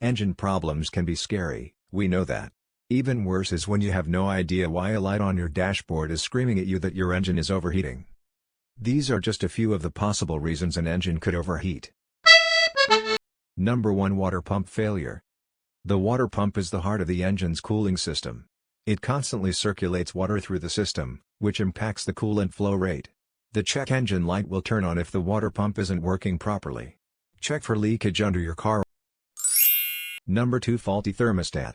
Engine problems can be scary, we know that. Even worse is when you have no idea why a light on your dashboard is screaming at you that your engine is overheating. These are just a few of the possible reasons an engine could overheat. Number 1. Water pump failure. The water pump is the heart of the engine's cooling system. It constantly circulates water through the system, which impacts the coolant flow rate. The check engine light will turn on if the water pump isn't working properly. Check for leakage under your car. Number 2. Faulty thermostat.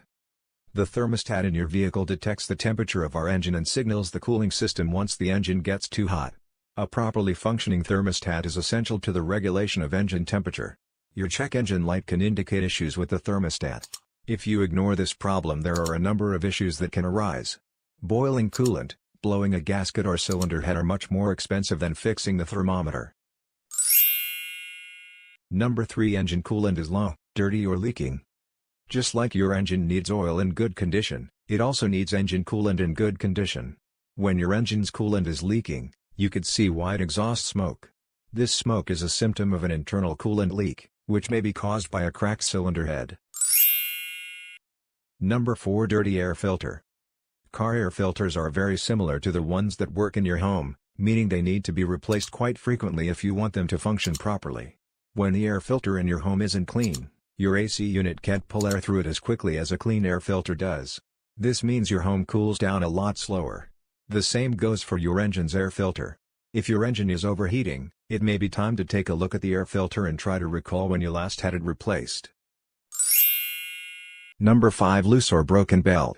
The thermostat in your vehicle detects the temperature of our engine and signals the cooling system once the engine gets too hot. A properly functioning thermostat is essential to the regulation of engine temperature. Your check engine light can indicate issues with the thermostat. If you ignore this problem, there are a number of issues that can arise. Boiling coolant, blowing a gasket or cylinder head are much more expensive than fixing the thermometer. Number 3. Engine coolant is low, dirty or leaking. Just like your engine needs oil in good condition, it also needs engine coolant in good condition. When your engine's coolant is leaking, you could see white exhaust smoke. This smoke is a symptom of an internal coolant leak, which may be caused by a cracked cylinder head. Number 4. Dirty air filter. Car air filters are very similar to the ones that work in your home, meaning they need to be replaced quite frequently if you want them to function properly. When the air filter in your home isn't clean, your AC unit can't pull air through it as quickly as a clean air filter does. This means your home cools down a lot slower. The same goes for your engine's air filter. If your engine is overheating, it may be time to take a look at the air filter and try to recall when you last had it replaced. Number 5. Loose or broken belt.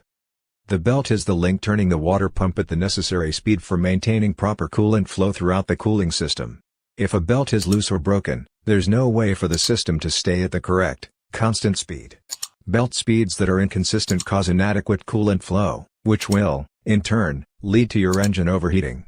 The belt is the link turning the water pump at the necessary speed for maintaining proper coolant flow throughout the cooling system. If a belt is loose or broken, there's no way for the system to stay at the correct, constant speed. Belt speeds that are inconsistent cause inadequate coolant flow, which will, in turn, lead to your engine overheating.